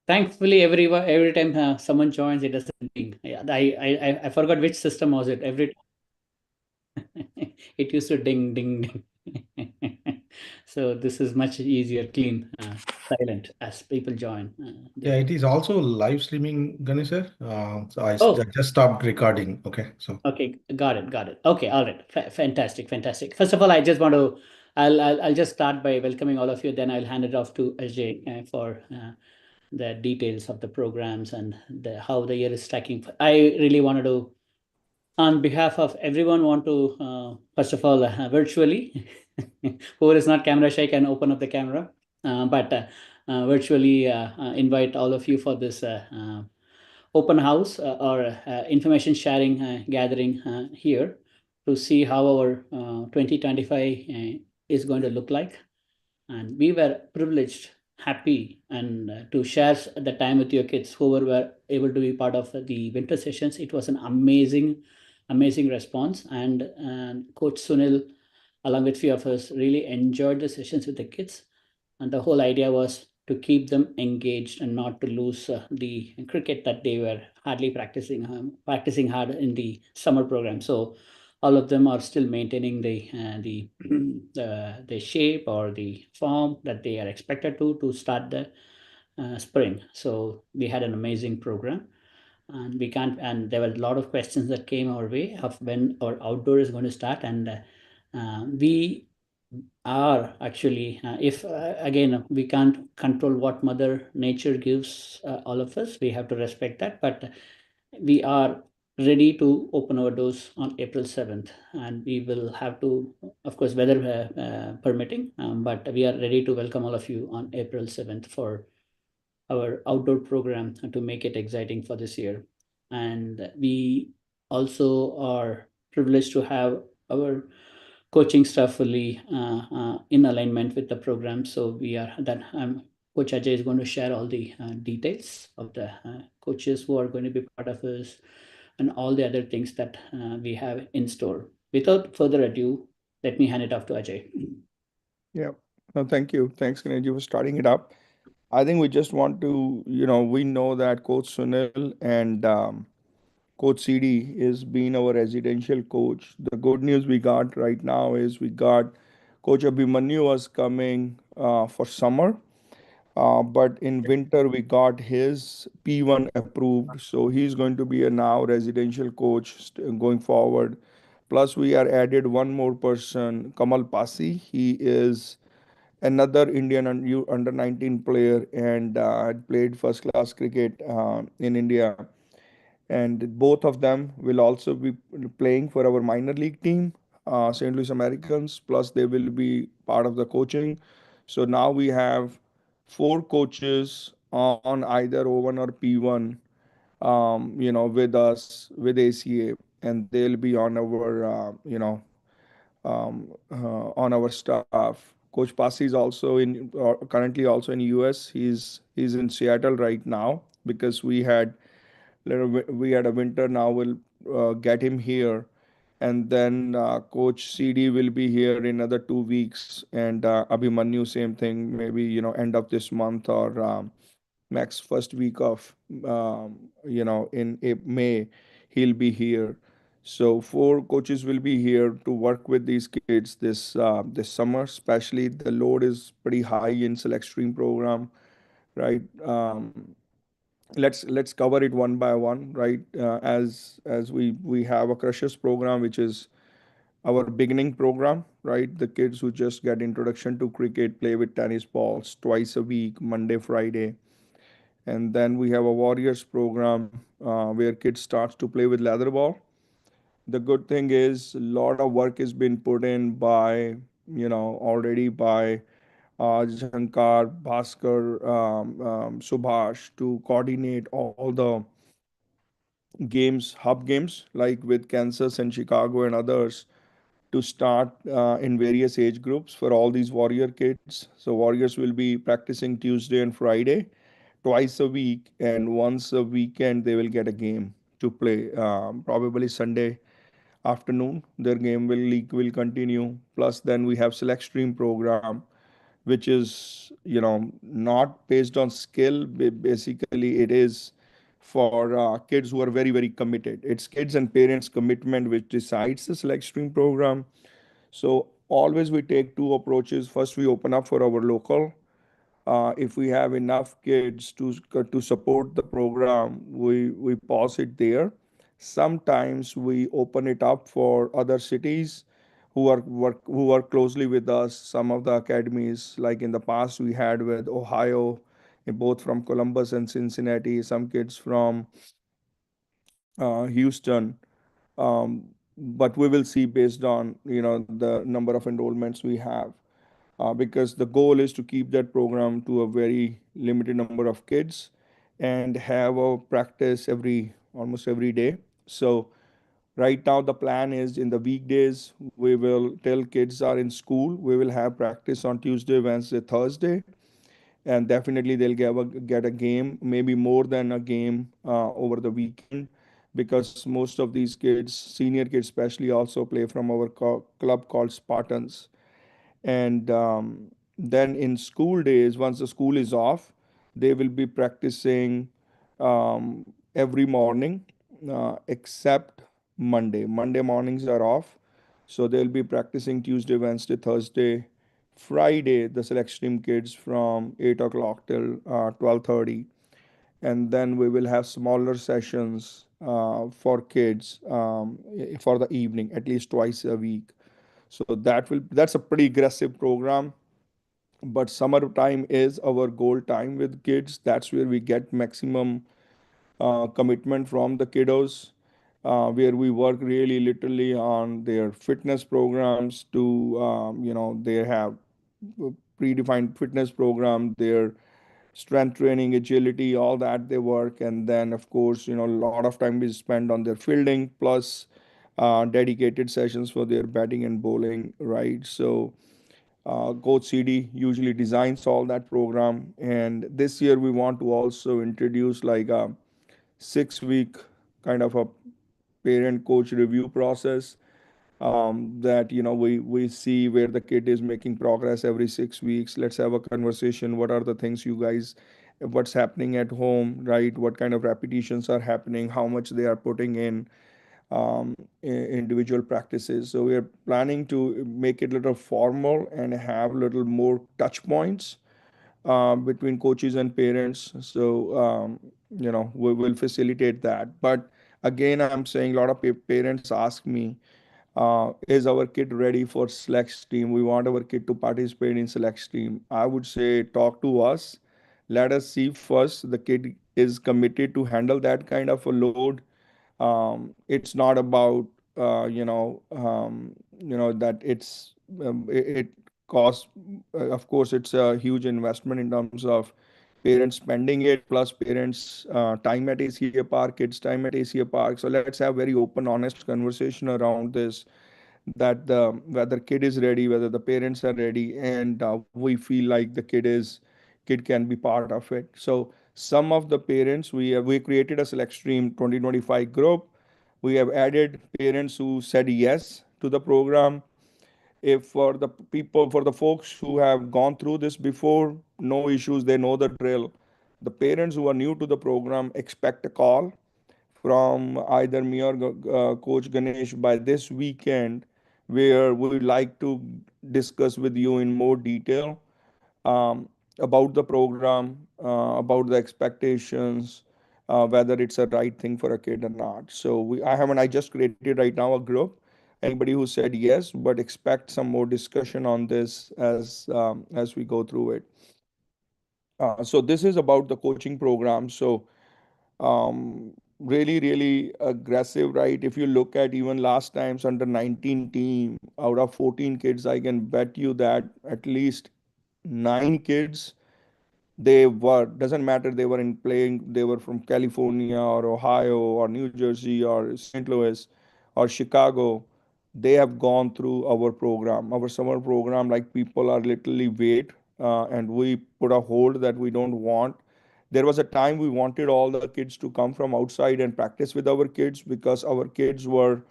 Thankfully, every time someone joins, it doesn't ding. Yeah, I forgot which system was it. Every it used to ding ding ding. So this is much easier, clean, silent as people join. Yeah, it is also live streaming, Ganesh sir. I Oh, just stopped recording. Okay, so okay, got it, got it. Okay, all right, fantastic, fantastic. First of all, I just want to, I'll just start by welcoming all of you. Then I'll hand it off to Ajay for the details of the programs and how the year is tracking. I really wanted to, on behalf of everyone, want to first of all virtually, whoever is not camera shy can open up the camera, but virtually invite all of you for this open house or information sharing gathering here to see how our 2025 is going to look like. And we were privileged, happy, and to share the time with your kids who were able to be part of the winter sessions. It was an amazing response, and Coach Sunil, along with few of us, really enjoyed the sessions with the kids. And the whole idea was to keep them engaged and not to lose the cricket that they were hardly practicing hard in the summer program. So all of them are still maintaining the shape or the form that they are expected to start the spring. So we had an amazing program, and we can't. And there were a lot of questions that came our way of when our outdoor is going to start, and we are actually, if again we can't control what Mother Nature gives all of us, we have to respect that. But we are ready to open our doors on April 7th, and we will have to, of course, weather permitting, but we are ready to welcome all of you on April 7th for our outdoor program to make it exciting for this year. And we also are privileged to have our coaching staff fully in alignment with the program. So we are that Coach Ajay is going to share all the details of the coaches who are going to be part of us and all the other things that we have in store. Without further ado, let me hand it off to Ajay. Yeah. No, thank you. Thanks, Kineji, for starting it up. I think we just want to, we know that Coach Sunil and Coach CD is being our residential coach. The good news we got right now is we got Coach Abhimanyu was coming for summer, but in winter we got his P1 approved. So he's going to be a now residential coach going forward. Plus, we are added one more person, Kamal Pasi. He is another Indian under 19 player and had played first class cricket in India. And both of them will also be playing for our minor league team, St. Louis Americans. Plus, they will be part of the coaching. So now we have four coaches on either O1 or P1, with us with ACA, and they'll be on our staff. Coach Pasi is also currently also in US. He's in Seattle right now because we had a winter. Now we'll get him here, and then Coach CD will be here in another 2 weeks, and Abhimanyu same thing. Maybe end of this month or next first week of in May, he'll be here. So four coaches will be here to work with these kids this summer. Especially the load is pretty high in select stream program, right? Let's cover it one by one, right? As we have a crushers program, which is our beginning program, right? The kids who just get introduction to cricket play with tennis balls twice a week, Monday, Friday. And then we have a warriors program where kids starts to play with leather ball. The good thing is a lot of work has been put in by already by Jankar, Bhaskar, Subhash to coordinate all the games, hub games like with Kansas and Chicago and others to start in various age groups for all these warrior kids. So warriors will be practicing Tuesday and Friday twice a week, and once a weekend they will get a game. to play. Probably Sunday afternoon, their game will continue. Plus, then we have select stream program, which is not based on skill. Basically, it is for kids who are very very committed. It's kids and parents commitment which decides the select stream program. So always we take two approaches. First, we open up for our local. If we have enough kids to support the program, we pause it there. Sometimes we open it up for other cities who work closely with us. Some of the academies, like in the past, we had with Ohio, both from Columbus and Cincinnati. Some kids from Houston, but we will see based on the number of enrollments we have, because the goal is to keep that program to a very limited number of kids and have a practice almost every day. So right now the plan is in the weekdays we will tell kids are in school, we will have practice on Tuesday, Wednesday, Thursday, and definitely they'll get a game, maybe more than a game over the weekend, because most of these kids, senior kids especially, also play from our club called Spartans. And then in school days, once the school is off, they will be practicing every morning, except Monday mornings are off, so they'll be practicing Tuesday, Wednesday, Thursday. Friday, the select stream kids from 8 o'clock till 12:30, and then we will have smaller sessions for kids for the evening, at least twice a week. So that's a pretty aggressive program. But summer time is our goal time with kids. That's where we get maximum commitment from the kiddos, where we work really literally on their fitness programs to, they have predefined fitness program, their strength training, agility, all that they work. And then, of course, a lot of time is spent on their fielding, plus dedicated sessions for their batting and bowling, right? So, Coach CD usually designs all that program. And this year, we want to also introduce like a 6 week kind of a parent coach review process, that we see where the kid is making progress every 6 weeks. Let's have a conversation. What are the things you guys, what's happening at home, right? What kind of repetitions are happening, how much they are putting in individual practices. So we are planning to make it a little formal and have a little more touch points between coaches and parents. So we will facilitate that. But again, I'm saying a lot of parents ask me, is our kid ready for select team? We want our kid to participate in select team. I would say talk to us. Let us see first the kid is committed to handle that kind of a load. It's not about that it costs. Of course, it's a huge investment in terms of parents spending it, plus parents time at ACA Park, kids time at ACA Park. So let's have very open, honest conversation around this, that the whether kid is ready, whether the parents are ready, and we feel like the kid can be part of it. So some of the parents, we created a select stream 2025 group. We have added parents who said yes to the program. If for the folks who have gone through this before, no issues, they know the drill. The parents who are new to the program expect a call from either me or Coach Ganesh by this weekend, where we would like to discuss with you in more detail um, about the program, about the expectations, whether it's a right thing for a kid or not. So I just created right now a group. Anybody who said yes, but expect some more discussion on this as we go through it. So this is about the coaching program. So really, really aggressive, right? If you look at even last time's under 19 team, out of 14 kids, I can bet you that at least 9 kids, they were, doesn't matter, they were in playing, they were from California or Ohio or New Jersey or St. Louis or Chicago. They have gone through our program, our summer program. Like, people are literally wait, and we put a hold that we don't want There was a time we wanted all the kids to come from outside and practice with our kids because our kids were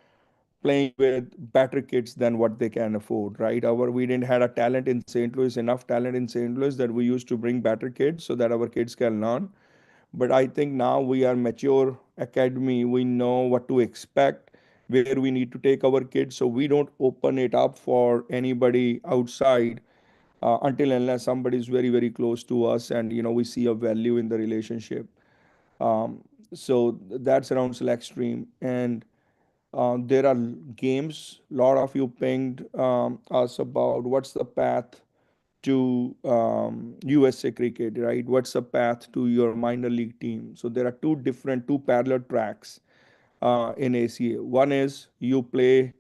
playing with better kids than what they can afford, right? We didn't had a talent in St. Louis, enough talent in St. Louis that we used to bring better kids so that our kids can learn. But I think now we are mature academy. We know what to expect, where we need to take our kids, so we don't open it up for anybody outside until unless somebody is very very close to us and we see a value in the relationship. So that's around select stream. And there are games. A lot of you pinged us about what's the path to USA cricket, right? What's the path to your minor league team? So there are two parallel tracks in ACA. One is you play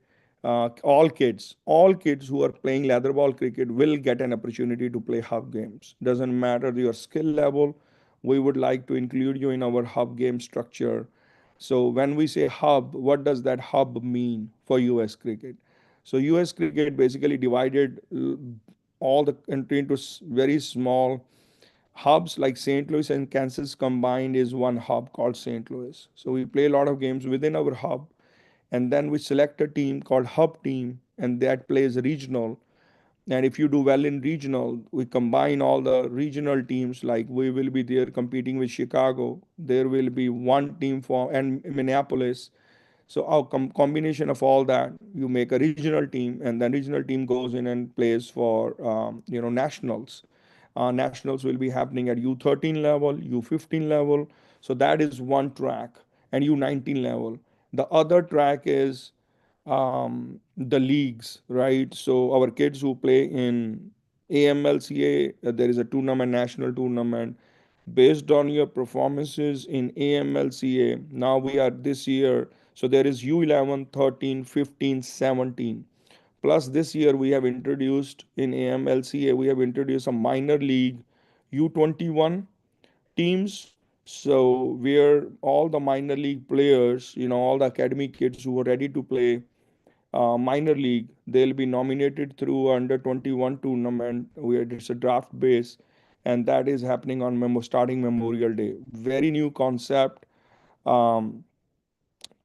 all kids who are playing leather ball cricket will get an opportunity to play hub games. Doesn't matter your skill level. We would like to include you in our hub game structure. So when we say hub, what does that hub mean for US cricket? So US cricket basically divided all the country into very small hubs. Like St. Louis and Kansas combined is one hub called St. Louis. So we play a lot of games within our hub, and then we select a team called hub team, and that plays regional. And if you do well in regional, we combine all the regional teams. Like we will be there competing with Chicago. There will be one team for and Minneapolis. So our combination of all that, you make a regional team, and then regional team goes in and plays for nationals. Nationals will be happening at U13 level, U15 level. So that is one track, and U19 level. The other track is the leagues, right? So our kids who play in AMLCA, there is a tournament, national tournament, based on your performances in AMLCA. Now we are this year, so there is U11, 13, 15, 17. Plus this year we have introduced in AMLCA, we have introduced a minor league U21 teams. So where all the minor league players, all the academy kids who are ready to play minor league, they'll be nominated through under 21 tournament where it's a draft base, and that is happening on starting Memorial Day. Very new concept. um,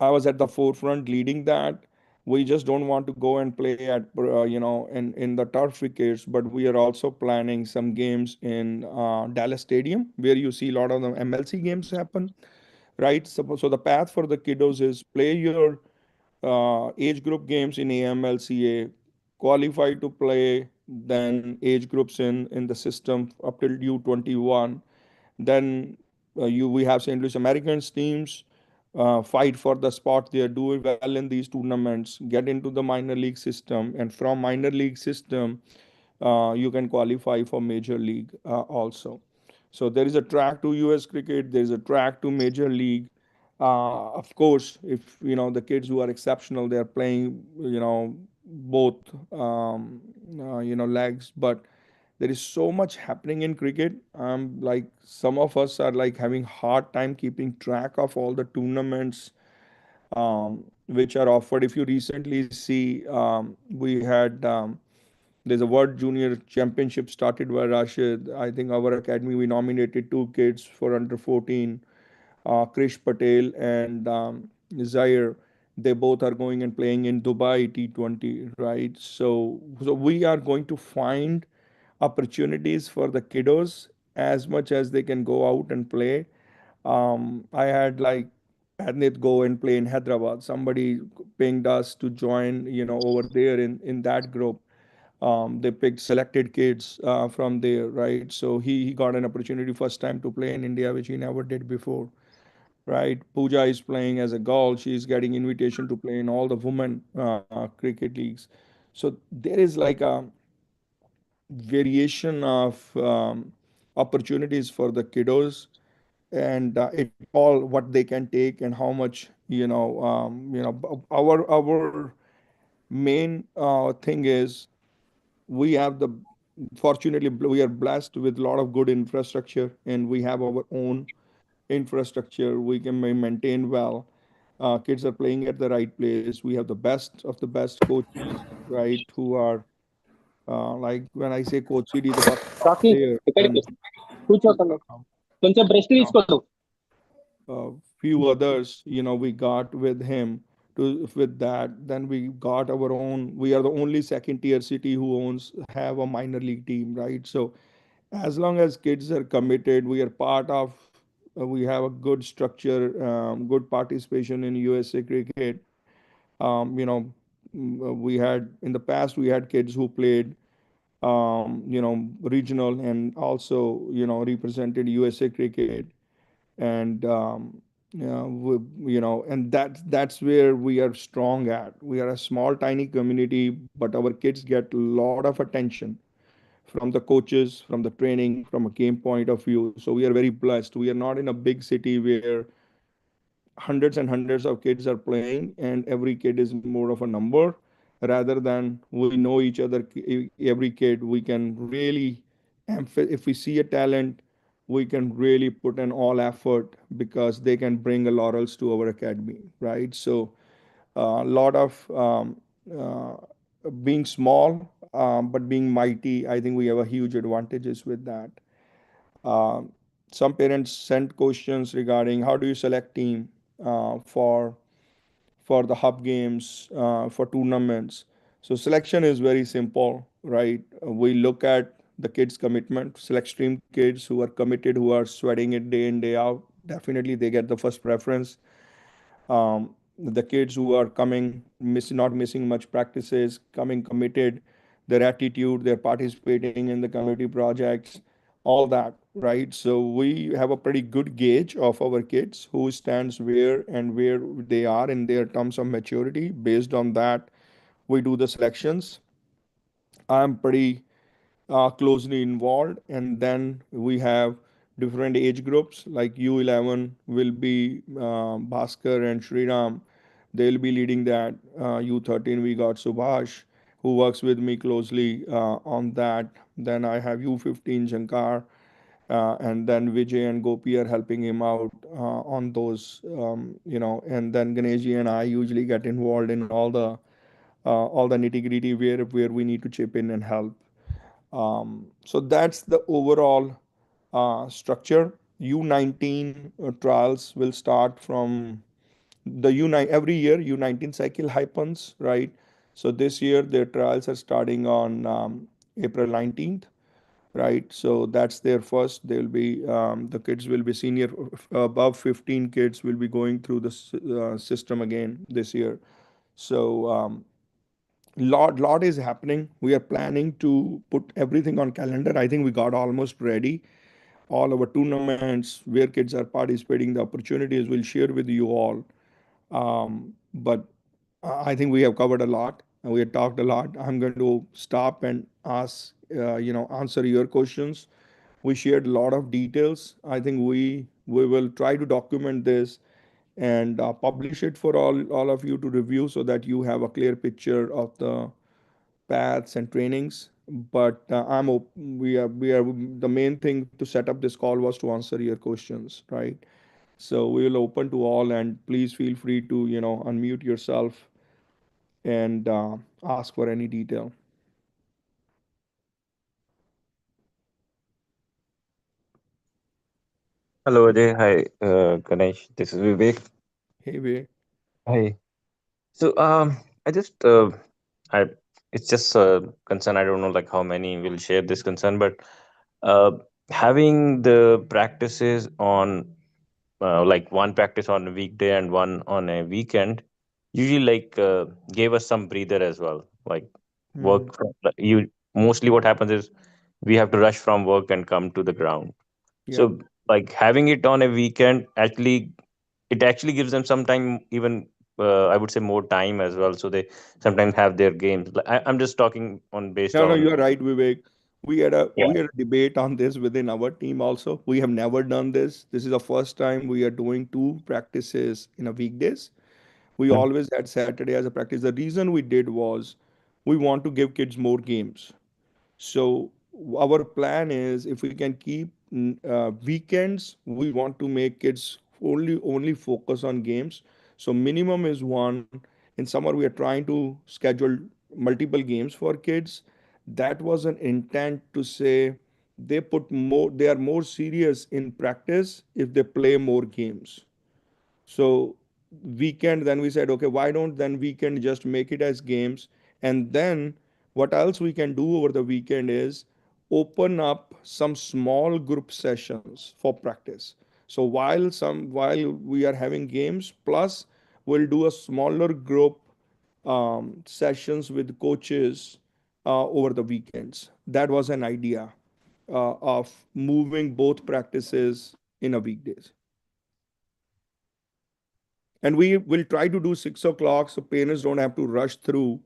I was at the forefront leading that. We just don't want to go and play at in the turf wickets, but we are also planning some games in Dallas Stadium where you see a lot of the MLC games happen, right? So the path for the kiddos is play your age group games in AMLCA, qualify to play then age groups in the system up till U21. Then we have St. Louis Americans teams fight for the spot there, do well in these tournaments, get into the minor league system, and from minor league system you can qualify for major league also. So there is a track to US cricket, there is a track to major league. Of course, if the kids who are exceptional, they are playing both legs. But there is so much happening in cricket. Like some of us are like having hard time keeping track of all the tournaments which are offered. If you recently see, we had there's a World Junior Championship started by Rashid. I think our academy, we nominated two kids for under 14, Krish Patel and Zaire. They both are going and playing in Dubai T20, right? So we are going to find opportunities for the kiddos as much as they can go out and play. I had like Adnit go and play in Hyderabad. Somebody pinged us to join, over there in that group. They picked selected kids from there, right? So he got an opportunity first time to play in India, which he never did before, right? Pooja is playing as a girl. She's getting invitation to play in all the women cricket leagues. So there is like a variation of opportunities for the kiddos, and it all what they can take and how much our main thing is we have the fortunately we are blessed with a lot of good infrastructure, and we have our own infrastructure. We can maintain well. Kids are playing at the right place. We have the best of the best coaches, right, who are like when I say coach CD, the first Rocky, player, ఇక్కడికి and కూర్చోకుండా. కొంచెం brush you know, తీసుకోదు. few others, we got with him to with that. Then we got our own. We are the only second tier city who owns have a minor league team, right? So as long as kids are committed, we are part of. We have a good structure, good participation in USA cricket. We had in the past we had kids who played regional and also represented USA cricket, and and that's where we are strong at. We are a small tiny community, but our kids get a lot of attention from the coaches, from the training, from a game point of view. So we are very blessed. We are not in a big city where hundreds and hundreds of kids are playing and every kid is more of a number. Rather than we know each other, every kid, we can really, if we see a talent, we can really put an all effort because they can bring a laurels to our academy, right? So a lot of uh, being small, but being mighty, I think we have a huge advantages with that. um, some parents sent questions regarding how do you select team for the hub games, for tournaments. So selection is very simple, right? We look at the kids' commitment, select stream kids who are committed, who are sweating it day in day out. Definitely, they get the first preference. The kids who are coming, not missing much practices, coming committed, their attitude, they're participating in the community projects, all that, right? So we have a pretty good gauge of our kids who stands where and where they are in their terms of maturity. Based on that, we do the selections. I'm pretty closely involved. And then we have different age groups like U11 will be Bhaskar and Shriram. They'll be leading that. U13, we got Subhash, who works with me closely on that. Then I have U15, Shankar, and then Vijay and Gopi are helping him out on those, and then Ganeshi and I usually get involved in all the nitty gritty where we need to chip in and help. So that's the overall structure. U19 trials will start from the U9 every year. U19 cycle happens, right? So this year their trials are starting on April 19th, right? So that's their first. They'll be the kids will be senior, above 15 kids will be going through the system again this year. So lot is happening. We are planning to put everything on calendar. I think we got almost ready all our tournaments where kids are participating, the opportunities we'll share with you all. But I think we have covered a lot and we have talked a lot. I'm going to stop and ask, answer your questions. We shared a lot of details. I think we will try to document this and publish it for all of you to review so that you have a clear picture of the paths and trainings. But we are the main thing to set up this call was to answer your questions, right? So we will open to all, and please feel free to unmute yourself and ask for any detail. Hello, Ajay. Hi, Ganesh. This is Vivek. Hey, Vivek. Hi. So, I just, I, it's just a concern. I don't know, like how many will share this concern, but uh, having the practices on, like one practice on a weekday and one on a weekend, usually gave us some breather as well. Like Hmm. work, like, you mostly what happens is we have to rush from work and come to the ground. Yeah. So, like having it on a weekend actually it actually gives them some time even I would say more time as well so they sometimes have their games I'm just talking on based No, on you are right, Vivek. We had a yeah we had a debate on this within our team also. We have never done this. This is the first time we are doing two practices in a weekdays. We mm, always had Saturday as a practice. The reason we did was we want to give kids more games. So our plan is if we can keep weekends, we want to make kids only focus on games. So minimum is one. In summer, we are trying to schedule multiple games for kids. That was an intent to say they are more serious in practice if they play more games. So weekend, then we said, okay, why don't then weekend just make it as games? And then what else we can do over the weekend is open up some small group sessions for practice. So while we are having games, plus we'll do a smaller group sessions with coaches over the weekends. That was an idea of moving both practices in a weekdays. And we will try to do 6 o'clock so parents don't have to rush through,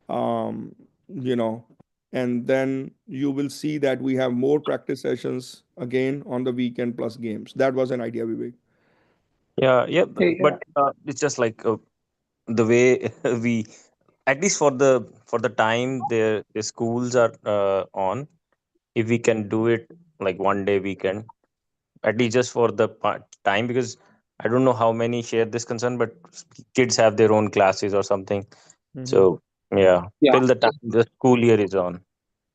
um, you know, and then you will see that we have more practice sessions again on the weekend plus games. That was an idea, Vivek. Yeah, yeah, Hey, but it's just like the way we, at least for the time the schools are on, if we can do it like one day weekend, at least just for the time, because I don't know how many share this concern, but kids have their own classes or something. Mm-hmm. So yeah, yeah. till the time the school year is on.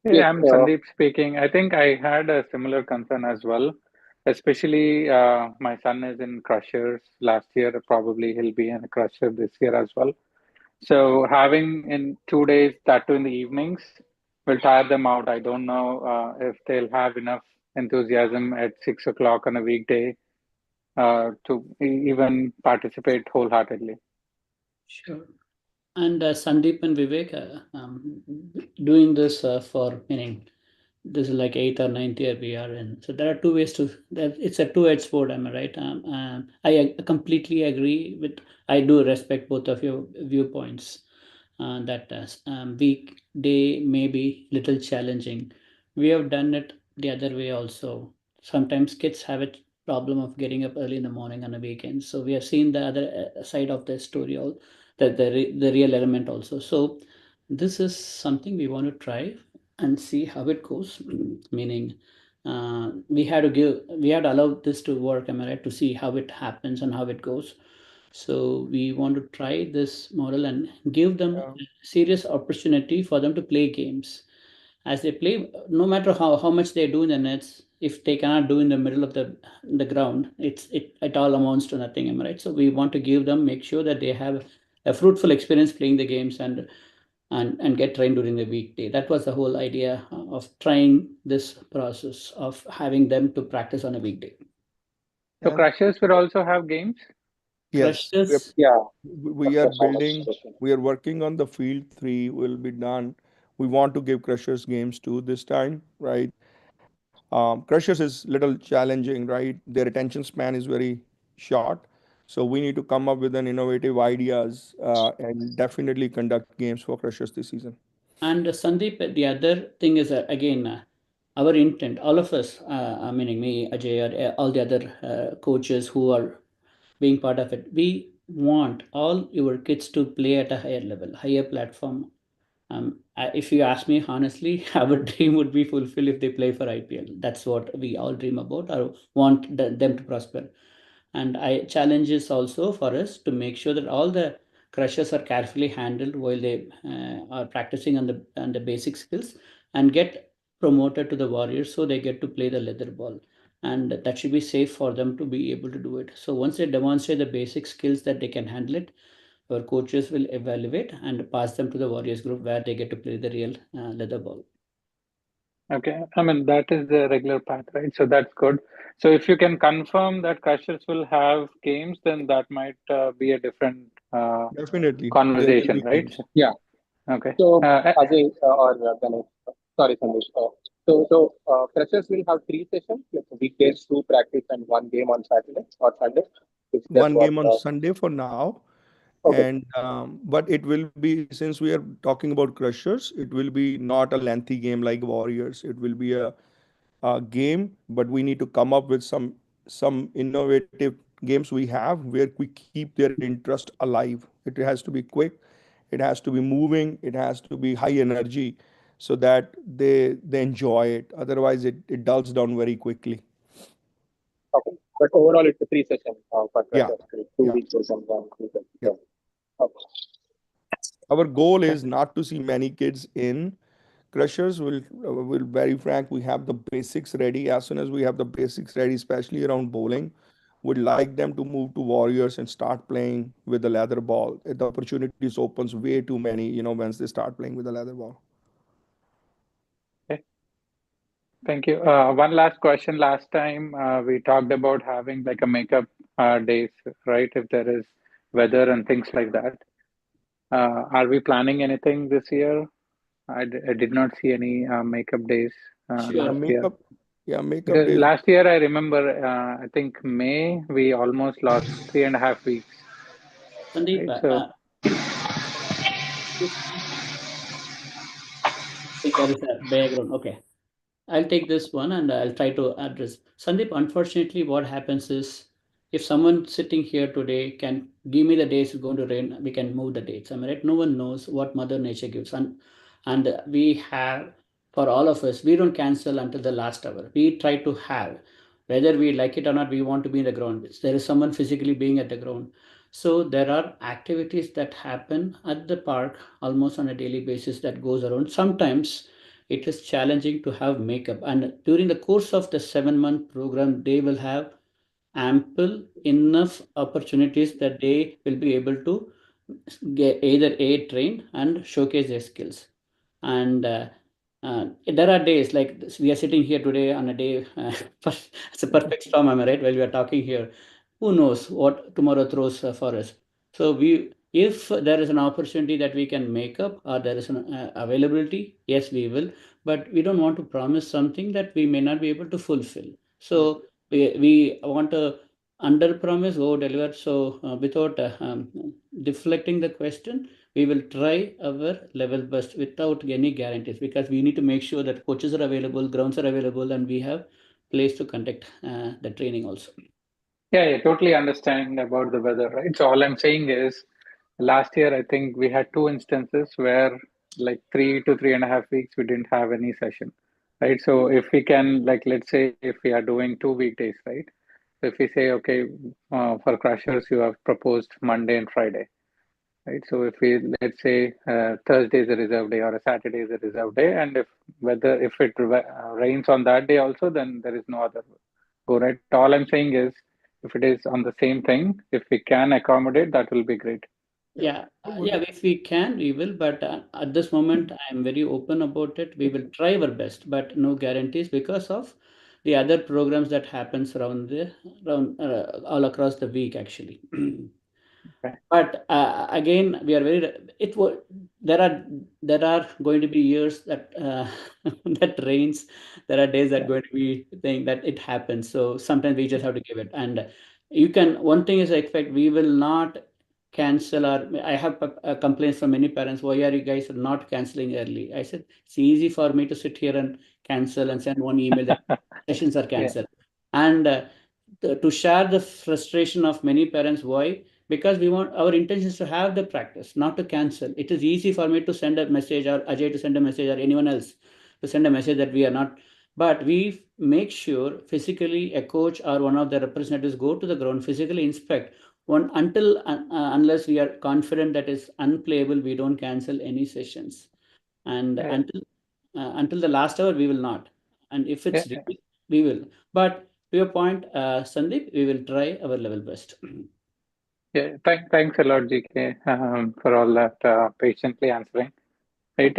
Hey, I'm Sandeep speaking. I think I had a similar concern as well. Especially, my son is in Crushers last year. Probably he'll be in a Crusher this year as well. So having in 2 days, that too in the evenings, will tire them out. I don't know if they'll have enough enthusiasm at 6 o'clock on a weekday to even participate wholeheartedly. Sure. And Sandeep and Vivek, doing this for meaning this is like eighth or ninth year we are in. So there are two ways to that. It's a two-edged sword. Am I right? I completely agree with. I do respect both of your viewpoints. That weekday may be little challenging. We have done it the other way also. Sometimes kids have a problem of getting up early in the morning on a weekend. So we have seen the other side of the story, all the real element also. So this is something we want to try and see how it goes. Meaning, we had to allow this to work, am I right, to see how it happens and how it goes. So we want to try this model and give them Yeah. a serious opportunity for them to play games. As they play, no matter how much they do in the nets, if they cannot do in the middle of the ground, it all amounts to nothing, am I right? So we want to give them, make sure that they have a fruitful experience playing the games and get trained during the weekday. That was the whole idea of trying this process of having them to practice on a weekday. So And Crushers will also have games. yes, Crushes, Yeah, we are building, we are working on the field three will be done. We want to give Crushers games too this time, right? Crushers is little challenging, right? Their attention span is very short. So we need to come up with an innovative ideas and definitely conduct games for Crushers this season. and Sandeep, the other thing is again our intent, all of us, meaning me, Ajay, or all the other coaches who are being part of it, we want all your kids to play at a higher level, higher platform. If you ask me honestly, our dream would be fulfilled if they play for IPL. That's what we all dream about or want them to prosper. And I challenges also for us to make sure that all the crushes are carefully handled while they are practicing on the basic skills and get promoted to the warriors so they get to play the leather ball, and that should be safe for them to be able to do it. So once they demonstrate the basic skills that they can handle it, our coaches will evaluate and pass them to the warriors group where they get to play the real leather ball. Okay. I mean, that is the regular path, right? So that's good. So if you can confirm that Crushers will have games, then that might be a different Definitely, there will conversation, be right? games. Yeah. Okay. So, Ajay or Ganesh, sorry, Sandesh. Freshers will have three sessions, like weekdays, two practice, and one game on Saturday or Sunday. Is that One what? game on Sunday for now, Okay, and but it will be, since we are talking about Crushers, it will be not a lengthy game like Warriors. It will be a game, but we need to come up with some innovative games we have where we keep their interest alive. It has to be quick, it has to be moving, it has to be high energy, so that they enjoy it. Otherwise, it dulls down very quickly. okay. But overall, it's a three session for Yeah, freshers, two yeah, weekdays and one weekend. yeah. Okay. Our goal Okay. is not to see many kids in Crushers will very frank, we have the basics ready. As soon as we have the basics ready, especially around bowling, would like them to move to Warriors and start playing with the leather ball. The opportunities opens way too many, once they start playing with the leather ball. Okay. Thank you. One last question. Last time we talked about having like a makeup days, right? If there is weather and things like that. Are we planning anything this year? I did not see any makeup days Sure. last year. Makeup Because days. last year I remember, I think May, we almost lost 3.5 weeks. Sandeep, Right? So, think there is a background. Okay. I'll take this one and I'll try to address. Sandeep, unfortunately, what happens is if someone sitting here today can give me the days it's going to rain, we can move the dates. Am I right? No one knows what Mother Nature gives. And we have, for all of us, we don't cancel until the last hour. We try to have, whether we like it or not, we want to be in the ground. There is someone physically being at the ground. So there are activities that happen at the park almost on a daily basis that goes around. Sometimes it is challenging to have makeup, and during the course of the 7-month program they will have ample enough opportunities that they will be able to get either trained and showcase their skills. And there are days like this, we are sitting here today on a day, it's a perfect storm, am I right? While we are talking here, who knows what tomorrow throws for us. So if there is an opportunity that we can make up or there is an availability, yes, we will. But we don't want to promise something that we may not be able to fulfill. So we want to under promise, over deliver. So without deflecting the question, we will try our level best without any guarantees, because we need to make sure that coaches are available, grounds are available, and we have place to conduct the training also. yeah, I totally understand about the weather, right? So all I'm saying is, last year I think we had two instances where like 3 to 3.5 weeks we didn't have any session, right? So if we can, like, let's say if we are doing 2 weekdays, right? So if we say, okay, for crushers you have proposed Monday and Friday, right? So if we, let's say Thursday is a reserve day or a Saturday is a reserve day, and if it rains on that day also, then there is no other go, right? All I'm saying is, if it is on the same thing, if we can accommodate, that will be great. Yeah, if we can, we will. But at this moment, I'm very open about it. We will try our best, but no guarantees because of the other programs that happens around all across the week, actually. Okay. But again, we are very. It will. There are going to be years that that rains. There are days that Yeah. going to be thing that it happens. So sometimes we just have to give it. And you can. One thing is, I expect we will not cancel. Or I have complaints from many parents. Why are you guys not canceling early? I said it's easy for me to sit here and cancel and send one email that sessions are Yeah. canceled. And to share the frustration of many parents. Why? Because we want, our intention is to have the practice, not to cancel. It is easy for me to send a message, or Ajay to send a message, or anyone else to send a message that we are not. But we make sure physically a coach or one of the representatives go to the ground, physically inspect one, until unless we are confident that is unplayable, we don't cancel any sessions. And Yeah. until the last hour, we will not. And if it's Yeah. ready, we will. But to your point, Sandeep, we will try our level best. Yeah. Thanks a lot, GK, for all that patiently answering. Right.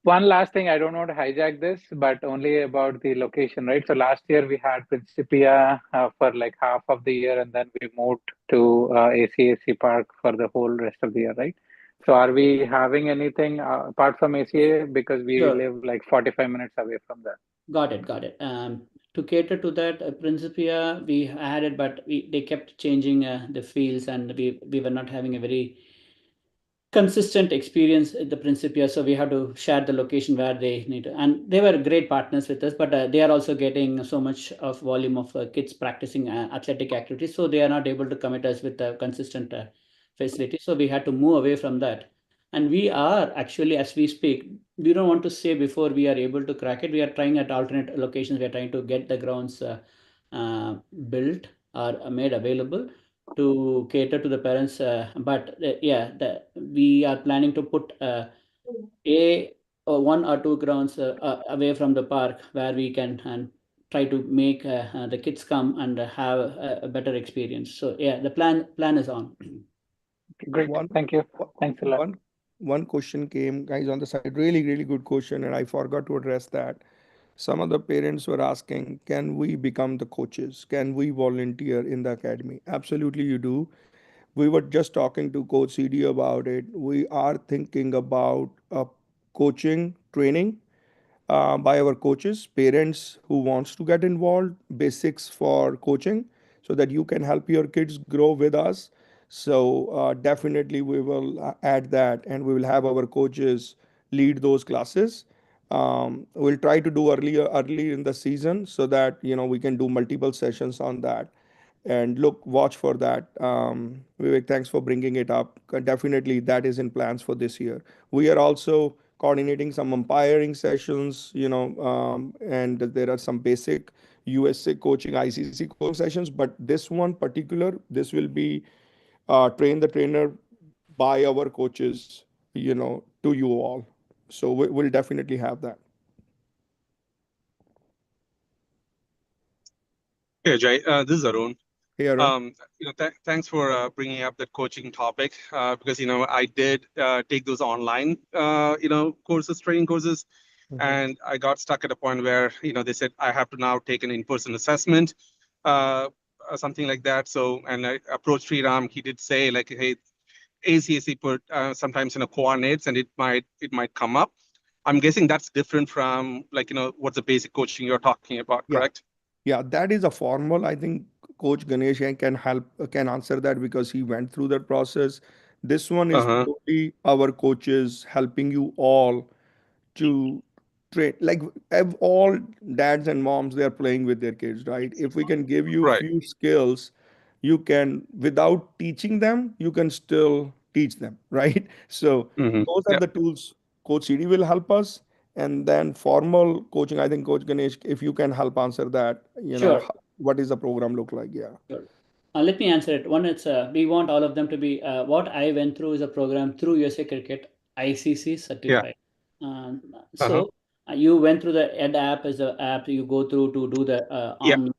One last thing, I don't want to hijack this, but only about the location, right? So last year we had Principia for like half of the year, and then we moved to ACAC Park for the whole rest of the year, right? So are we having anything apart from ACA, because we Sure. live like 45 minutes away from there? Got it. Got it. To cater to that, Principia, we had it, but they kept changing the fields, and we were not having a very consistent experience at the Principia, so we have to share the location where they need to. And they were great partners with us, but they are also getting so much of volume of kids practicing athletic activities, so they are not able to commit us with a consistent facility. So we had to move away from that. And we are actually, as we speak, we don't want to say before we are able to crack it. We are trying at alternate locations. We are trying to get the grounds built or made available to cater to the parents. But we are planning to put a one or two grounds away from the park where we can try to make the kids come and have a better experience. So yeah, the plan is on. Great. One, Thank you. Thanks a lot. one question came, guys, on the side. Really, really good question, and I forgot to address that. Some of the parents were asking, can we become the coaches? Can we volunteer in the academy? Absolutely, you do. We were just talking to Coach CD about it. We are thinking about coaching training by our coaches, parents who wants to get involved, basics for coaching, so that you can help your kids grow with us. So definitely we will add that, and we will have our coaches lead those classes. We'll try to do early in the season so that we can do multiple sessions on that. And look, watch for that. Vivek, thanks for bringing it up. Definitely, that is in plans for this year. We are also coordinating some umpiring sessions, and there are some basic USA coaching, ICC coaching sessions. But this one particular, this will be train the trainer by our coaches, to you all. So we'll definitely have that. Hey, Jay, this is Arun. Hey, Arun. Thanks for bringing up that coaching topic because I did take those online courses, training courses, and I got stuck at a point where they said I have to now take an in-person assessment, or something like that. So, and I approached Sriram. He did say like, hey, ACAC put sometimes coordinates, and it might come up. I'm guessing that's different from like what's the basic coaching you're talking about, Yeah. correct? Yeah, that is a formal. I think Coach Ganesh can answer that because he went through that process. This one is Uh-huh. totally our coaches helping you all to train. Like all dads and moms, they are playing with their kids, right? If we can give you Right. few skills, you can, without teaching them, you can still teach them, right? So Mm-hmm. those are Yeah. the tools Coach CD will help us. And then formal coaching, I think Coach Ganesh, if you can help answer that, Sure. what does the program look like? Yeah. Sure. Let me answer it. One, it's we want all of them to be. What I went through is a program through USA Cricket, ICC Yeah. certified. Um, Uh-huh. so you went through the Ed app as the app you go through to do the Yeah. on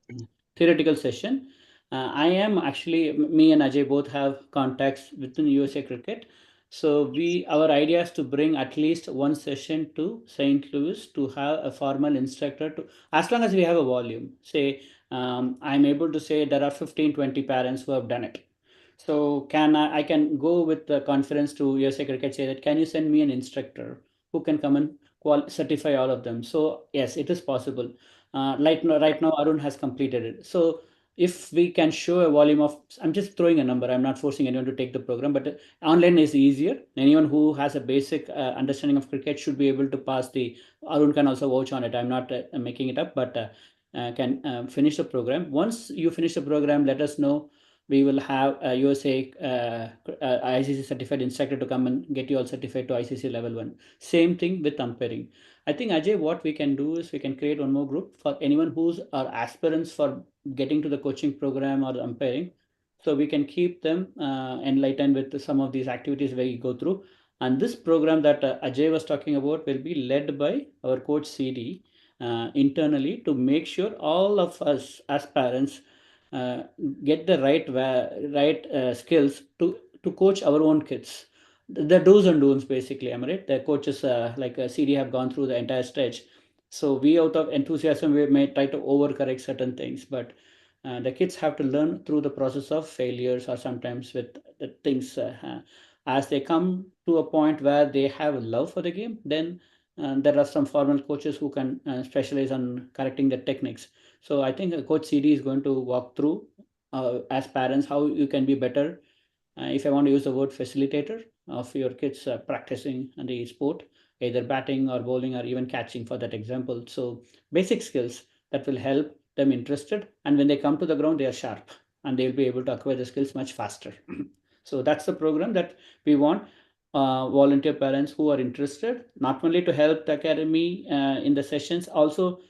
theoretical session. I am actually, me and Ajay both have contacts within USA Cricket. So our idea is to bring at least one session to St. Louis to have a formal instructor to, as long as we have a volume. Say I'm able to say there are 15, 20 parents who have done it. So I can go with the conference to USA Cricket, say that can you send me an instructor who can come and certify all of them. So yes, it is possible. Right now Arun has completed it. So if we can show a volume of, I'm just throwing a number, I'm not forcing anyone to take the program, but online is easier. Anyone who has a basic understanding of cricket should be able to pass the, Arun can also vouch on it. I'm not making it up, but can finish the program. Once you finish the program, let us know. We will have USA ICC certified instructor to come and get you all certified to ICC level 1. Same thing with umpiring. I think, Ajay, what we can do is we can create one more group for anyone who's our aspirants for getting to the coaching program or umpiring. So we can keep them enlightened with some of these activities where you go through. And this program that Ajay was talking about will be led by our coach CD internally to make sure all of us as parents uh, get the right skills to coach our own kids. The do's and don'ts, basically. Am I right? The coaches like CD have gone through the entire stretch. So we, out of enthusiasm, we may try to overcorrect certain things, but the kids have to learn through the process of failures or sometimes with the things as they come to a point where they have a love for the game. Then there are some formal coaches who can specialize on correcting the techniques. So I think Coach CD is going to walk through as parents how you can be better. If I want to use the word facilitator of your kids practicing the sport, either batting or bowling or even catching for that example. So basic skills that will help them interested. And when they come to the ground, they are sharp and they'll be able to acquire the skills much faster. So that's the program that we want. Volunteer parents who are interested, not only to help the academy in the sessions, also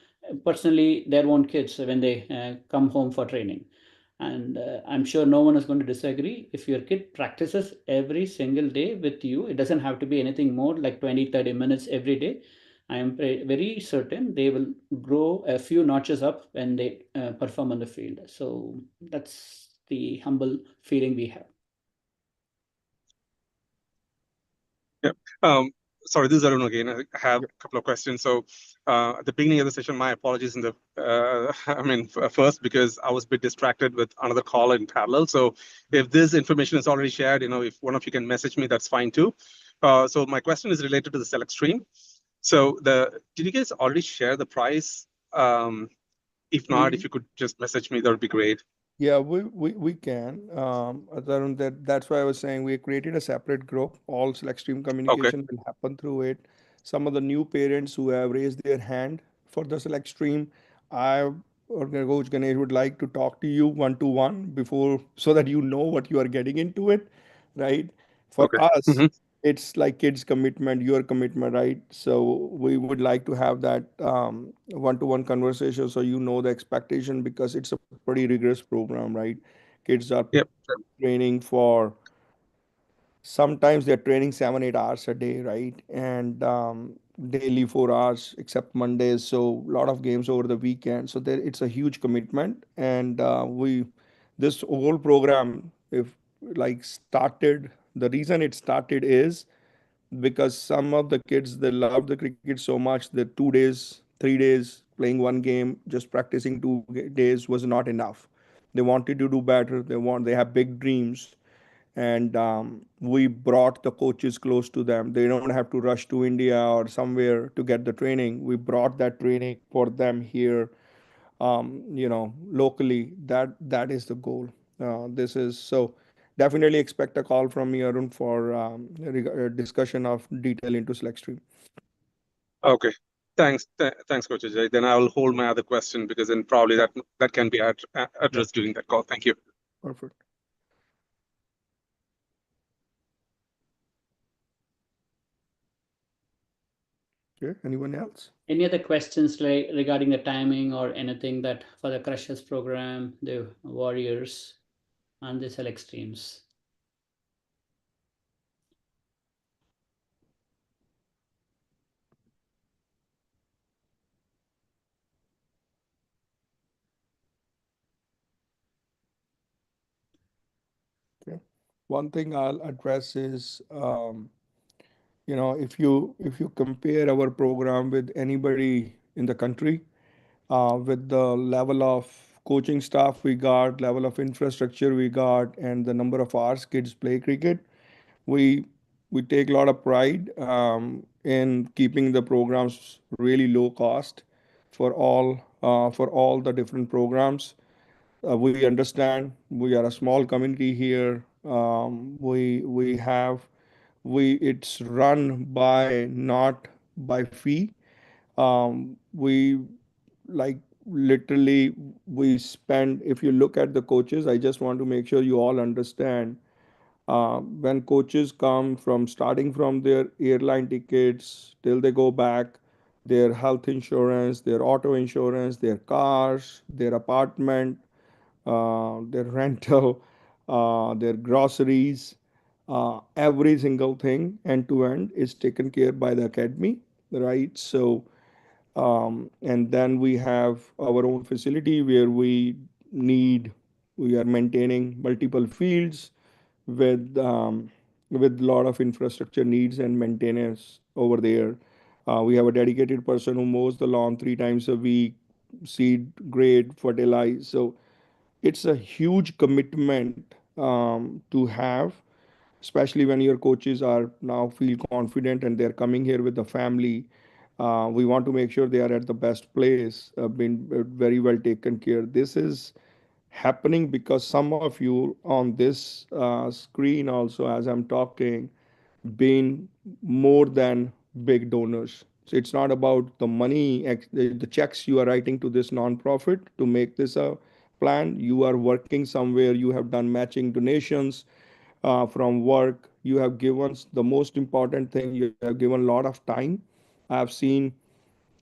personally their own kids when they come home for training. And I'm sure no one is going to disagree. If your kid practices every single day with you, it doesn't have to be anything more like 20-30 minutes every day. I am very certain they will grow a few notches up when they perform on the field. So that's the humble feeling we have. Yeah. Um, Sorry, this is Arun again. I have Yep. a couple of questions. So, at the beginning of the session, my apologies in the, first because I was a bit distracted with another call in parallel. So, if this information is already shared, if one of you can message me, that's fine too. So, my question is related to the select stream. So, did you guys already share the price? If not, if you could just message me, that would be great. Yeah, we can. Tarun, that's why I was saying we created a separate group. All select stream Okay. communication will happen through it. Some of the new parents who have raised their hand for the select stream, I or Coach Ganesh would like to talk to you one to one before, so that you know what you are getting into it, right? For Okay. us, Mm-hmm. it's like kids' commitment, your commitment, right? So we would like to have that one-to-one conversation, so you know the expectation, because it's a pretty rigorous program, right? Kids are Yep. training for, sometimes they're training 7-8 hours a day, right? And daily 4 hours except Mondays, so a lot of games over the weekend, so there it's a huge commitment. And we this whole program, if like started, the reason it started is because some of the kids, they love the cricket so much that 2 days, 3 days playing one game, just practicing 2 days was not enough. They wanted to do better. They have big dreams. And we brought the coaches close to them. They don't have to rush to India or somewhere to get the training. We brought that training for them here, locally. That is the goal. This is so. Definitely expect a call from me, Arun, for discussion of detail into select stream. Okay. Thanks, Coach Ajay. Then I will hold my other question because then probably that can be Yeah, addressed during that call. Thank you. perfect. Okay, anyone else? Any other questions regarding the timing or anything that for the Crushers program, the Warriors, and the select streams? Okay. One thing I'll address is, if you compare our program with anybody in the country, with the level of coaching staff we got, level of infrastructure we got, and the number of hours kids play cricket, we we take a lot of pride in keeping the programs really low cost for all the different programs. We understand we are a small community here. We have we It's run by, not by fee. We like literally we spend, if you look at the coaches, I just want to make sure you all understand, when coaches come from, starting from their airline tickets till they go back, their health insurance, their auto insurance, their cars, their apartment, their rental, their groceries, every single thing end to end is taken care by the academy, right? So, and then we have our own facility where we are maintaining multiple fields with a lot of infrastructure needs and maintenance over there. We have a dedicated person who mows the lawn 3 times a week, seed, grade, fertilize. So it's a huge commitment to have, especially when your coaches are now feel confident and they're coming here with the family. We want to make sure they are at the best place, being very well taken care. This is happening because some of you on this screen also, as I'm talking, been more than big donors. So it's not about the money, the checks you are writing to this nonprofit to make this a plan. You are working somewhere, you have done matching donations from work. You have given the most important thing, you have given a lot of time. I have seen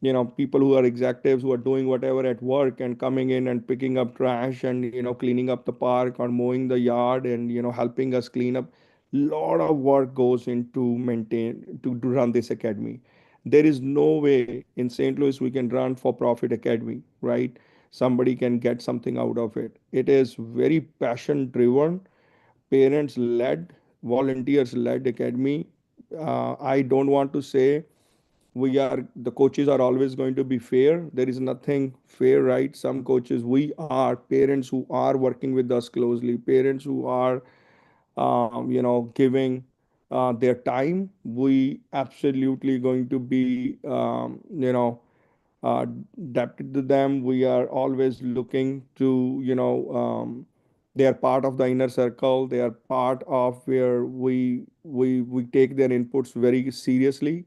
people who are executives who are doing whatever at work and coming in and picking up trash and cleaning up the park or mowing the yard and helping us clean up. Lot of work goes into maintain to run this academy. There is no way in St. Louis we can run for profit academy, right? Somebody can get something out of it. It is very passion driven, parents led, volunteers led academy. I don't want to say the coaches are always going to be fair. There is nothing fair, right? Some coaches, we are parents who are working with us closely, parents who are giving their time. We absolutely going to be uh, adapted to them. We are always looking to they are part of the inner circle. They are part of where we take their inputs very seriously.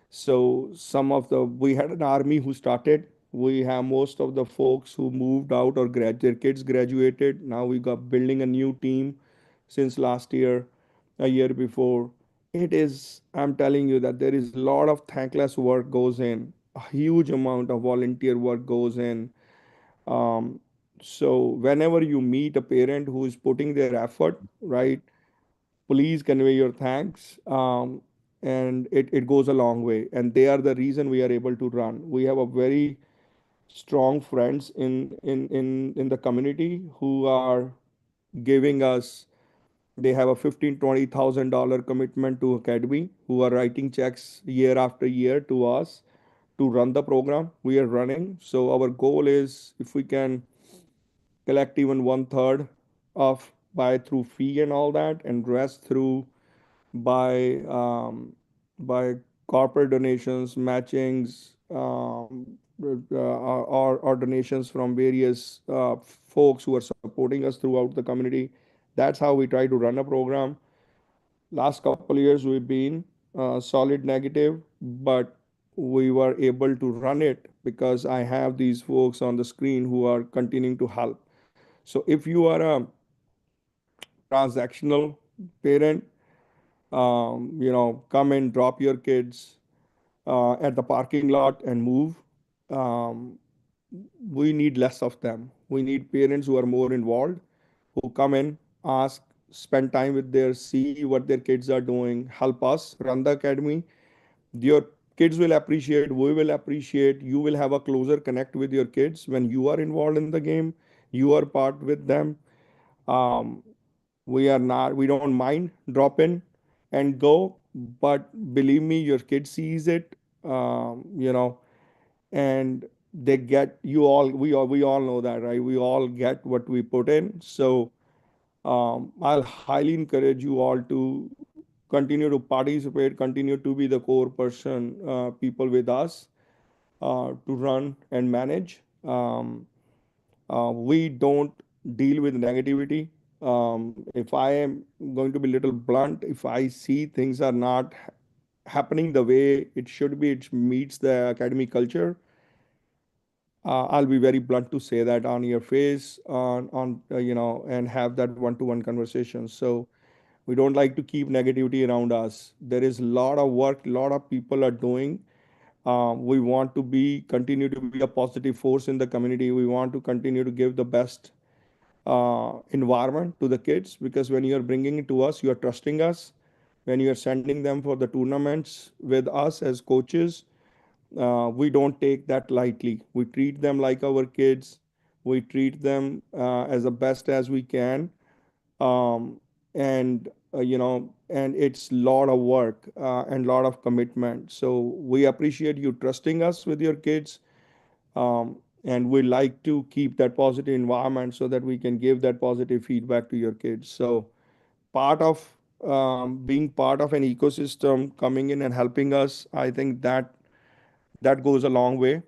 So some of the we had an army who started. We have most of the folks who moved out or their kids graduated. Now we got building a new team since last year, a year before. It is, I'm telling you that there is a lot of thankless work goes in, a huge amount of volunteer work goes in. Um, so whenever you meet a parent who is putting their effort, right, please convey your thanks. And it goes a long way. And they are the reason we are able to run. We have a very strong friends in the community who are giving us, they have a 15 to 20,000 dollar commitment to academy, who are writing checks year after year to us to run the program we are running. So our goal is if we can collect even one third of by through fee and all that, and rest through by by corporate donations, matchings, or donations from various folks who are supporting us throughout the community. That's how we try to run a program. Last couple of years we've been solid negative, but we were able to run it because I have these folks on the screen who are continuing to help. So if you are a transactional parent, come and drop your kids at the parking lot and move. Um, we need less of them. We need parents who are more involved, who come in, ask, spend time with their, see what their kids are doing, help us run the academy. Your kids will appreciate, we will appreciate, you will have a closer connect with your kids when you are involved in the game, you are part with them. Um, we don't mind drop in and go, but believe me, your kid sees it, and they get you all we all know that, right? We all get what we put in. So I'll highly encourage you all to continue to participate, continue to be the core person, people with us, to run and manage. We don't deal with negativity. If I am going to be a little blunt, if I see things are not happening the way it should be, it meets the academic culture, I'll be very blunt to say that on your face, and have that one-to-one conversation. So we don't like to keep negativity around us. There is a lot of work, a lot of people are doing. We want to continue to be a positive force in the community. We want to continue to give the best environment to the kids, because when you are bringing it to us, you are trusting us. When you are sending them for the tournaments with us as coaches, we don't take that lightly. We treat them like our kids. We treat them as the best as we can. um, and it's a lot of work and a lot of commitment. So we appreciate you trusting us with your kids, and we like to keep that positive environment so that we can give that positive feedback to your kids. So part of being part of an ecosystem, coming in and helping us, I think that goes a long way,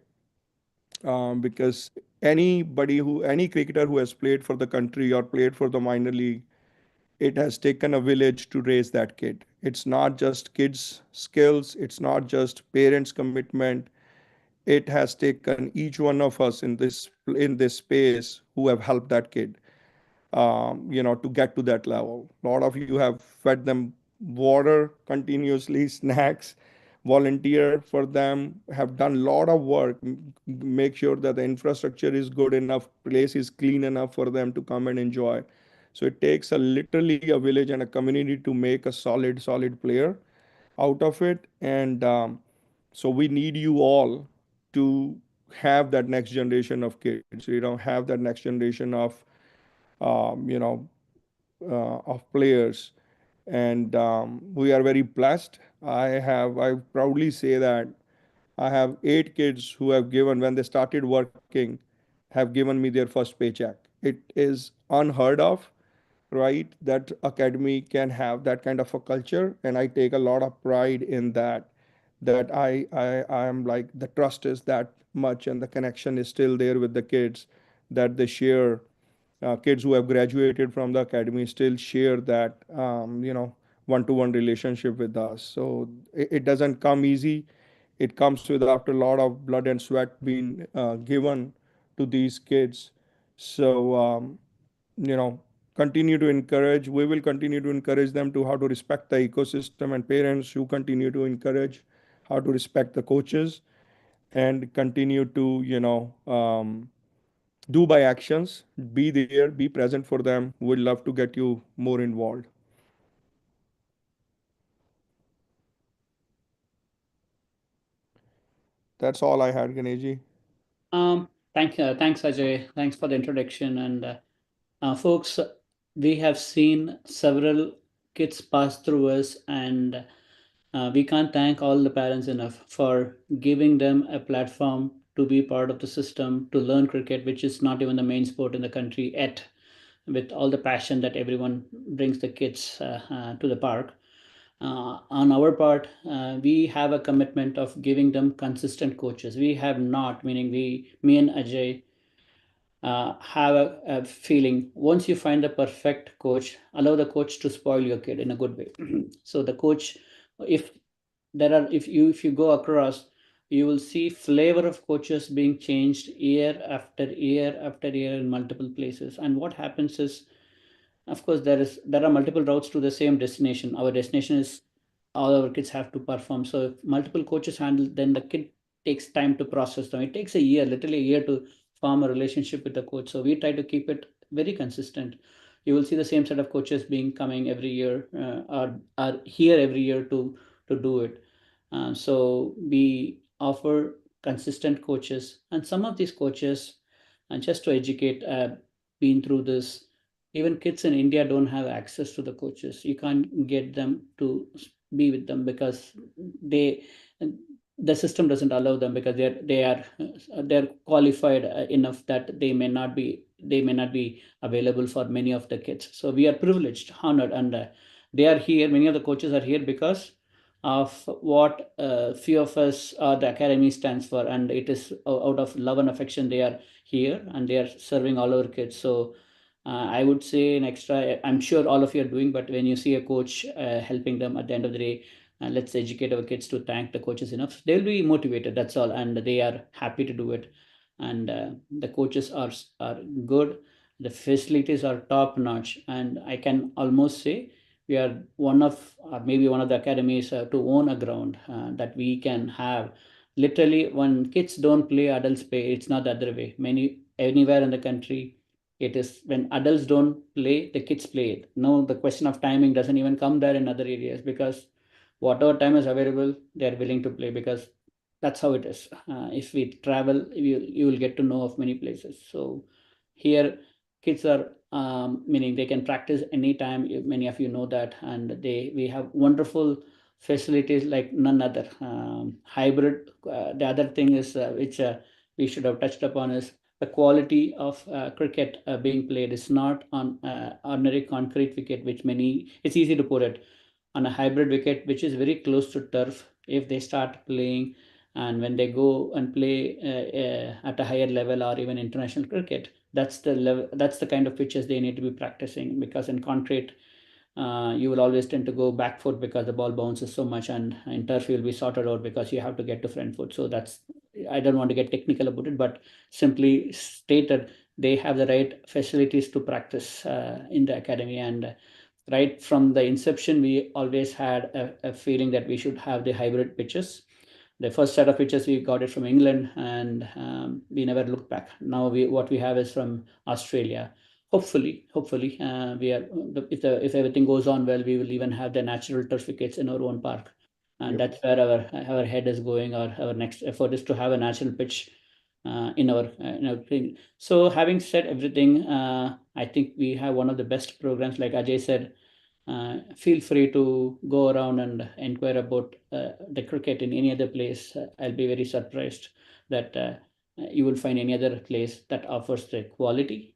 because any cricketer who has played for the country or played for the minor league, it has taken a village to raise that kid. It's not just kids' skills, it's not just parents' commitment. It has taken each one of us in this space who have helped that kid, to get to that level. A lot of you have fed them water continuously, snacks, volunteer for them, have done a lot of work, make sure that the infrastructure is good enough, place is clean enough for them to come and enjoy. So it takes a literally a village and a community to make a solid player out of it. And so we need you all to have that next generation of kids, have that next generation of, um, you know, of players. And we are very blessed. I proudly say that I have 8 kids who have given, when they started working, have given me their first paycheck. It is unheard of, right? That academy can have that kind of a culture, and I take a lot of pride in that. That I am like, the trust is that much, and the connection is still there with the kids, that they share. Kids who have graduated from the academy still share that, one-to-one relationship with us. So it doesn't come easy. It comes with after a lot of blood and sweat being given to these kids. So you know continue to encourage, we will continue to encourage them to how to respect the ecosystem, and parents who continue to encourage how to respect the coaches, and continue to do by actions, be there, be present for them. We'd love to get you more involved. That's all I had, Ganeshi. Thanks, Ajay. Thanks for the introduction. And folks, we have seen several kids pass through us, and we can't thank all the parents enough for giving them a platform to be part of the system, to learn cricket, which is not even the main sport in the country yet, with all the passion that everyone brings the kids to the park. On our part, we have a commitment of giving them consistent coaches. We have not, meaning me and Ajay, have a feeling once you find the perfect coach, allow the coach to spoil your kid in a good way. So the coach, if if you go across, you will see flavor of coaches being changed year after year after year in multiple places. And what happens is, of course, there are multiple routes to the same destination. Our destination is all our kids have to perform. So if multiple coaches handle, then the kid takes time to process them. It takes a year, literally a year, to form a relationship with the coach. So we try to keep it very consistent. You will see the same set of coaches being coming every year, are here every year to do it. So we offer consistent coaches, and some of these coaches, and just to educate, been through this. Even kids in India don't have access to the coaches. You can't get them to be with them because they the system doesn't allow them, because they're qualified enough that they may not be available for many of the kids. So we are privileged, honored, and they are here. Many of the coaches are here because of what few of us the academy stands for, and it is out of love and affection they are here, and they are serving all our kids. So I would say an extra, I'm sure all of you are doing, but when you see a coach helping them at the end of the day, let's educate our kids to thank the coaches enough. They'll be motivated, that's all, and they are happy to do it. And the coaches are good. The facilities are top notch, and I can almost say we are one of, or maybe one of the academies to own a ground that we can have. Literally, when kids don't play, adults play. It's not the other way. Anywhere in the country, it is when adults don't play, the kids play it. No, the question of timing doesn't even come there in other areas, because whatever time is available, they are willing to play, because that's how it is. If we travel, you will get to know of many places. So here, kids are, meaning they can practice anytime. Many of you know that, and we have wonderful facilities like none other. Hybrid. The other thing is, which we should have touched upon, is the quality of cricket being played is not on ordinary concrete wicket, which it's easy to put it on a hybrid wicket, which is very close to turf. If they start playing, and when they go and play at a higher level, or even international cricket, that's the level, that's the kind of pitches they need to be practicing. Because in concrete, you will always tend to go back foot because the ball bounces so much, and in turf you'll be sorted out because you have to get to front foot. So that's, I don't want to get technical about it, but simply stated, they have the right facilities to practice in the academy. And right from the inception, we always had a feeling that we should have the hybrid pitches. The first set of pitches we got it from England, and we never looked back. Now what we have is from Australia. Hopefully, we are if everything goes on well, we will even have the natural turf wickets in our own park, and Yep. that's where our head is going. Our next effort is to have a natural pitch in our thing. So having said everything, I think we have one of the best programs. Like Ajay said, feel free to go around and inquire about the cricket in any other place. I'll be very surprised that you will find any other place that offers the quality,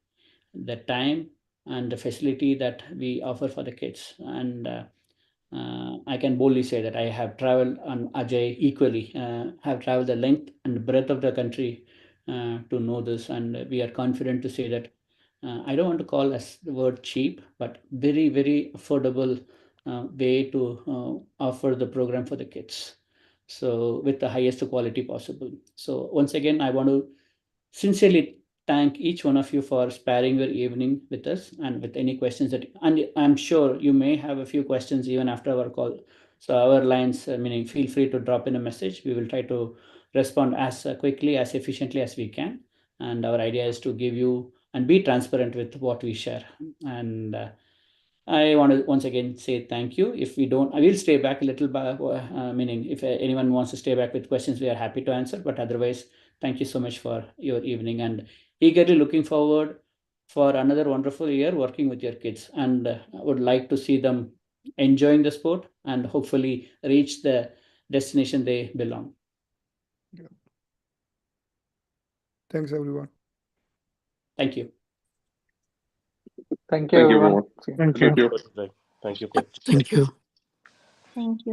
the time, and the facility that we offer for the kids. And I can boldly say that I have traveled, and Ajay equally have traveled the length and breadth of the country to know this, and we are confident to say that I don't want to call as the word cheap, but very, very affordable way to offer the program for the kids. So with the highest quality possible. So once again, I want to sincerely thank each one of you for sparing your evening with us and with any questions that, and I'm sure you may have a few questions even after our call. So our lines, meaning feel free to drop in a message. We will try to respond as quickly, as efficiently as we can. And our idea is to give you and be transparent with what we share. And I want to once again say thank you. If we don't, I will stay back a little, meaning if anyone wants to stay back with questions, we are happy to answer. But otherwise, thank you so much for your evening, and eagerly looking forward for another wonderful year working with your kids. And I would like to see them enjoying the sport and hopefully reach the destination they belong. Yeah. Thanks, everyone. Thank you. Thank you, Thank you, everyone. everyone. See you. Thank you. Right. Thank you, coach. Thank you. Thank you.